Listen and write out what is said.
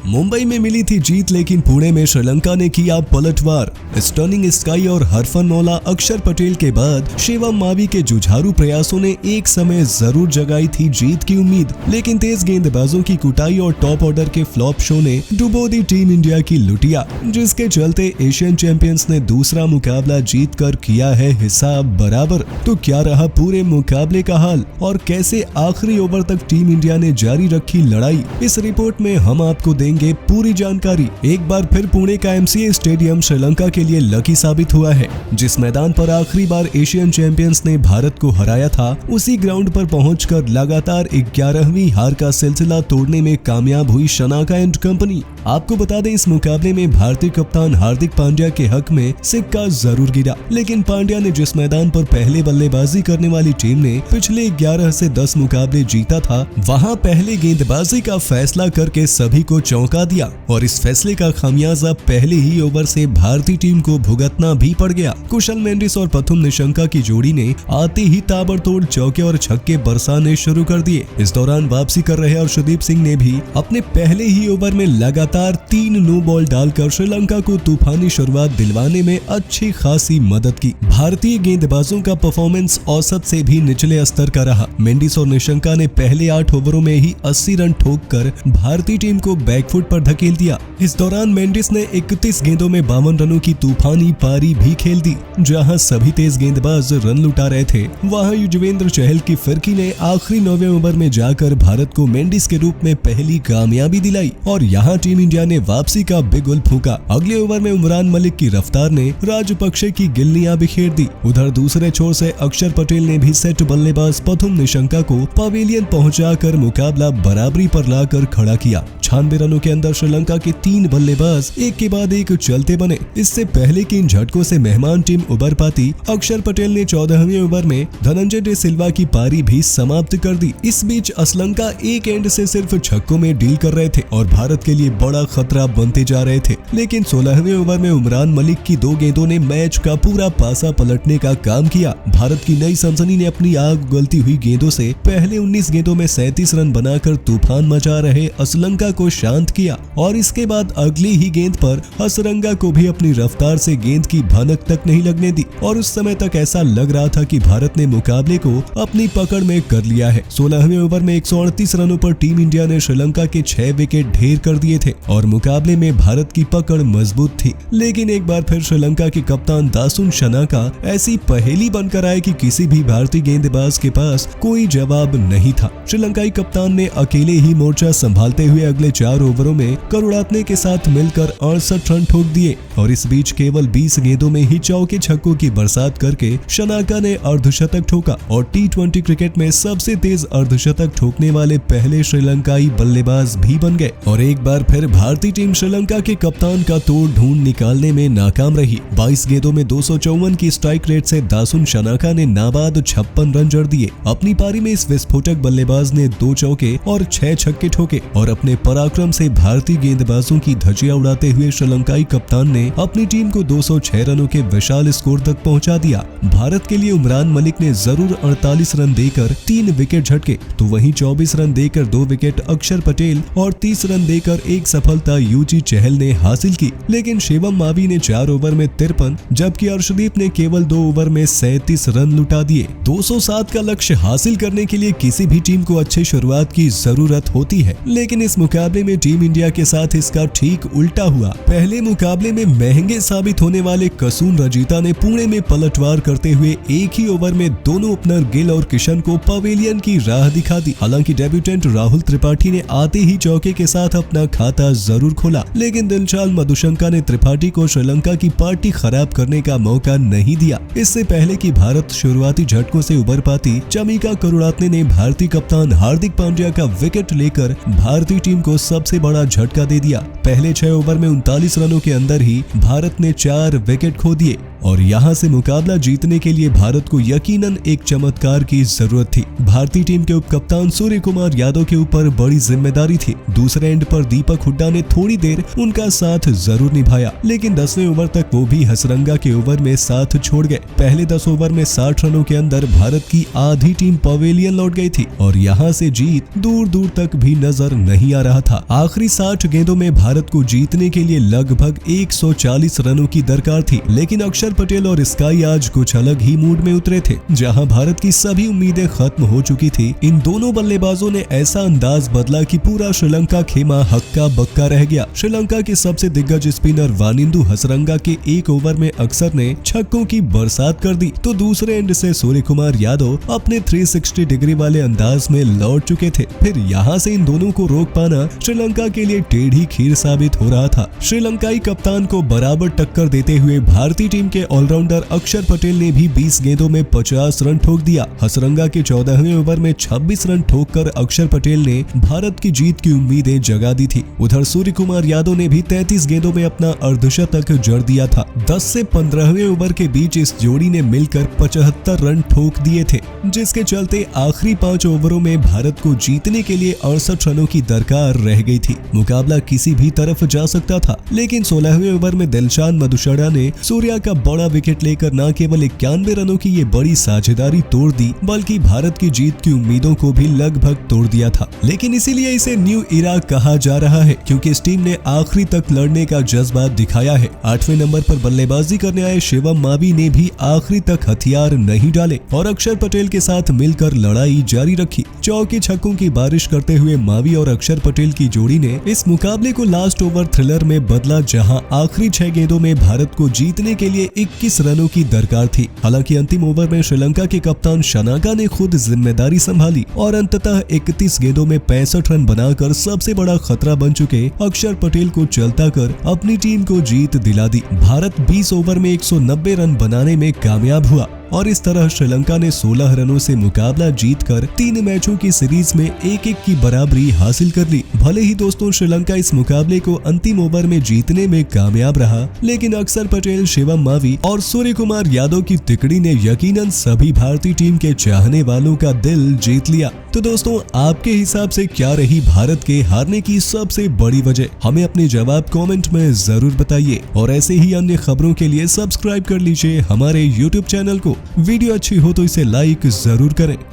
मुंबई में मिली थी जीत, लेकिन पुणे में श्रीलंका ने किया पलटवार। स्टर्निंग स्काई और हरफनमौला अक्षर पटेल के बाद शिवम मावी के जुझारू प्रयासों ने एक समय जरूर जगाई थी जीत की उम्मीद, लेकिन तेज गेंदबाजों की कुटाई और टॉप ऑर्डर के फ्लॉप शो ने डुबो दी टीम इंडिया की लुटिया, जिसके चलते एशियन चैंपियंस ने दूसरा मुकाबला जीतकर किया है हिसाब बराबर। तो क्या रहा पूरे मुकाबले का हाल और कैसे आखिरी ओवर तक टीम इंडिया ने जारी रखी लड़ाई, इस रिपोर्ट में हम आपको देंगे पूरी जानकारी। एक बार फिर पुणे का एमसीए स्टेडियम श्रीलंका के लिए लकी साबित हुआ है। जिस मैदान पर आखिरी बार एशियन चैंपियंस ने भारत को हराया था, उसी ग्राउंड पर पहुंचकर लगातार 11वीं हार का सिलसिला तोड़ने में कामयाब हुई शनाका एंड कंपनी। आपको बता दें, इस मुकाबले में भारतीय कप्तान हार्दिक पांड्या के हक में सिक्का जरूर गिरा, लेकिन पांड्या ने जिस मैदान पर पहले बल्लेबाजी करने वाली टीम ने पिछले 11 से 10 मुकाबले जीता था, वहां पहले गेंदबाजी का फैसला करके सभी को चौंका दिया और इस फैसले का खामियाजा पहले ही ओवर से भारतीय टीम को भुगतना भी पड़ गया। कुशल मेंडिस और प्रथुम निशंका की जोड़ी ने आते ही ताबड़तोड़ चौके और छक्के बरसाने शुरू कर दिए। इस दौरान वापसी कर रहे अर्शदीप सिंह ने भी अपने पहले ही ओवर में लगातार 3 नो बॉल डालकर श्रीलंका को तूफानी शुरुआत दिलवाने में अच्छी खासी मदद की। भारतीय गेंदबाजों का परफॉर्मेंस औसत से भी निचले स्तर का रहा। मेंडिस और निशंका ने पहले 8 ओवरों में ही 80 रन ठोककर भारतीय टीम को बैकफुट पर धकेल दिया। इस दौरान मेंडिस ने 31 गेंदों में 52 रनों की तूफानी पारी भी खेल दी। जहां सभी तेज गेंदबाज रन लुटा रहे थे, वहां युजवेंद्र चहल की फिरकी ने आखिरी 9वें ओवर में जाकर भारत को मेंडिस के रूप में पहली कामयाबी दिलाई और यहां टीम इंडिया ने वापसी का बिगुल फूका। अगले ओवर में उमरान मलिक की रफ्तार ने राजपक्षे की गिल्लियां बिखेर दी। उधर दूसरे छोर से अक्षर पटेल ने भी सेट बल्लेबाज प्रथुम निशंका को पवेलियन पहुंचाकर मुकाबला बराबरी पर लाकर खड़ा किया। 96 रनों के अंदर श्रीलंका के 3 बल्लेबाज एक के बाद एक चलते बने। इससे पहले कि इन झटकों से मेहमान टीम उबर पाती, अक्षर पटेल ने 14वें ओवर में धनंजय डे सिल्वा की पारी भी समाप्त कर दी। इस बीच श्रीलंका एक एंड से सिर्फ छक्कों में डील कर रहे थे और भारत के लिए बड़ा खतरा बनते जा रहे थे, लेकिन 16वें ओवर में उमरान मलिक की 2 गेंदों ने मैच का पूरा पासा पलटने का काम किया। भारत की नई सनसनी ने अपनी आग उगलती हुई गेंदों से पहले 19 गेंदों में 37 रन बनाकर तूफान मचा रहे श्रीलंका को शांत किया और इसके बाद अगली ही गेंद पर हसरंगा को भी अपनी रफ्तार से गेंद की भनक तक नहीं लगने दी और उस समय तक ऐसा लग रहा था कि भारत ने मुकाबले को अपनी पकड़ में कर लिया है। 16वें ओवर में 138 रनों पर टीम इंडिया ने श्रीलंका के 6 विकेट ढेर कर दिए थे और मुकाबले में भारत की पकड़ मजबूत थी। लेकिन एक बार फिर श्रीलंका के कप्तान दासुन शनाका ऐसी पहेली बनकर आए कि किसी भी भारतीय गेंदबाज के पास कोई जवाब नहीं था। श्रीलंकाई कप्तान ने अकेले ही मोर्चा संभालते हुए अगले 4 ओवरों में करुणारत्ने के साथ मिलकर 68 रन ठोक दिए और इस बीच केवल 20 गेंदों में ही चौके छक्कों की बरसात करके शनाका ने अर्धशतक ठोका और T20 क्रिकेट में सबसे तेज अर्धशतक ठोकने वाले पहले श्रीलंकाई बल्लेबाज भी बन गए। और एक बार फिर भारतीय टीम श्रीलंका के कप्तान का तोड़ ढूंढ निकालने में नाकाम रही। 22 गेंदों में 254 की स्ट्राइक रेट से दासुन शनाका ने नाबाद 56 रन जड़ दिए। अपनी पारी में इस विस्फोटक बल्लेबाज ने 2 चौके और 6 छक्के ठोके और अपने पराक्रम से भारतीय गेंदबाजों की धज्जियां उड़ाते हुए श्रीलंकाई कप्तान ने अपनी टीम को 206 रनों के विशाल स्कोर तक पहुंचा दिया। भारत के लिए उमरान मलिक ने जरूर 48 रन देकर 3 विकेट झटके, तो वहीं 24 रन देकर 2 विकेट अक्षर पटेल और 30 रन देकर एक सफलता यूजी चहल ने हासिल की। लेकिन शिवम मावी ने 4 ओवर में 53 जबकि अर्शदीप ने केवल 2 ओवर में 37 रन लुटा दिए। 207 का लक्ष्य हासिल करने के लिए किसी भी टीम को अच्छी शुरुआत की जरूरत होती है, लेकिन इस मुकाबले में टीम इंडिया के साथ इसका ठीक उल्टा हुआ। पहले मुकाबले में महंगे साबित होने वाले कसून रजीता ने पुणे में पलटवार करते हुए एक ही ओवर में दोनों ओपनर गिल और किशन को पवेलियन की राह दिखा दी। हालांकि डेब्यूटेंट राहुल त्रिपाठी ने आते ही चौके के साथ अपना खाता जरूर खोला, लेकिन दिलशाल मधुशंका ने त्रिपाठी को श्रीलंका की पार्टी खराब करने का मौका नहीं दिया। इससे पहले कि भारत शुरुआती झटकों से उबर पाती, चमिका करुणारत्ने ने भारतीय कप्तान हार्दिक पांड्या का विकेट लेकर भारतीय टीम को सबसे बड़ा झटका दे दिया। पहले 6 ओवर में 39 रनों के अंदर ही भारत ने 4 विकेट खो दिए और यहाँ से मुकाबला जीतने के लिए भारत को यकीनन एक चमत्कार की जरूरत थी। भारतीय टीम के उप कप्तान सूर्य कुमार यादव के ऊपर बड़ी जिम्मेदारी थी। दूसरे एंड पर दीपक हुड्डा ने थोड़ी देर उनका साथ जरूर निभाया, लेकिन 10वें ओवर तक वो भी हसरंगा के ओवर में साथ छोड़ गए। पहले 10 ओवर में 60 रनों के अंदर भारत की आधी टीम पवेलियन लौट गई थी और यहाँ से जीत दूर दूर तक भी नजर नहीं आ रहा था। आखिरी 60 गेंदों में भारत को जीतने के लिए लगभग 140 रनों की दरकार थी, लेकिन अक्षर पटेल और स्काई आज कुछ अलग ही मूड में उतरे थे। जहां भारत की सभी उम्मीदें खत्म हो चुकी थी, इन दोनों बल्लेबाजों ने ऐसा अंदाज बदला कि पूरा श्रीलंका खेमा हक्का बक्का रह गया। श्रीलंका के सबसे दिग्गज स्पिनर वानिंदु हसरंगा के एक ओवर में अक्षर ने छक्कों की बरसात कर दी, तो दूसरे एंड से सूर्य कुमार यादव अपने 360 डिग्री वाले अंदाज में लौट चुके थे। फिर यहाँ से इन दोनों को रोक पाना श्रीलंका के लिए टेढ़ी खीर साबित हो रहा था। श्रीलंकाई कप्तान को बराबर टक्कर देते हुए भारतीय टीम के ऑलराउंडर अक्षर पटेल ने भी 20 गेंदों में 50 रन ठोक दिया। हसरंगा के 14वें ओवर में 26 रन ठोककर अक्षर पटेल ने भारत की जीत की उम्मीदें जगा दी थी। उधर सूर्य कुमार यादव ने भी 33 गेंदों में अपना अर्धशतक जड़ दिया था। 10 से 15वें ओवर के बीच इस जोड़ी ने मिलकर 75 रन ठोक दिए थे, जिसके चलते आखिरी 5 ओवरों में भारत को जीतने के लिए 68 रनों की दरकार रह गई थी। मुकाबला किसी भी तरफ जा सकता था, लेकिन 16वें ओवर में दिलशान मधुशड़ा ने सूर्या का बड़ा विकेट लेकर न केवल 91 रनों की ये बड़ी साझेदारी तोड़ दी, बल्कि भारत की जीत की उम्मीदों को भी लगभग तोड़ दिया था। लेकिन इसीलिए इसे न्यू इरा कहा जा रहा है, क्योंकि इस टीम ने आखिरी तक लड़ने का जज्बा दिखाया है। 8वें नंबर पर बल्लेबाजी करने आए शिवम मावी ने भी आखिरी तक हथियार नहीं डाले और अक्षर पटेल के साथ मिलकर लड़ाई जारी रखी। चौके छक्कों की बारिश करते हुए मावी और अक्षर पटेल की जोड़ी ने इस मुकाबले को लास्ट ओवर थ्रिलर में बदला, जहां आखिरी 6 गेंदों में भारत को जीतने के लिए 21 रनों की दरकार थी। हालांकि अंतिम ओवर में श्रीलंका के कप्तान शनाका ने खुद जिम्मेदारी संभाली और अंततः 31 गेंदों में 65 रन बनाकर सबसे बड़ा खतरा बन चुके अक्षर पटेल को चलता कर अपनी टीम को जीत दिला दी। भारत 20 ओवर में 190 रन बनाने में कामयाब हुआ और इस तरह श्रीलंका ने 16 रनों से मुकाबला जीतकर 3 मैचों की सीरीज में 1-1 की बराबरी हासिल कर ली। भले ही दोस्तों श्रीलंका इस मुकाबले को अंतिम ओवर में जीतने में कामयाब रहा, लेकिन अक्षर पटेल, शिवम मावी और सूर्य कुमार यादव की तिकड़ी ने यकीनन सभी भारतीय टीम के चाहने वालों का दिल जीत लिया। तो दोस्तों, आपके हिसाब से क्या रही भारत के हारने की सबसे बड़ी वजह? हमें अपने जवाब कमेंट में जरूर बताइए और ऐसे ही अन्य खबरों के लिए सब्सक्राइब कर लीजिए हमारे YouTube चैनल को। वीडियो अच्छी हो तो इसे लाइक जरूर करें।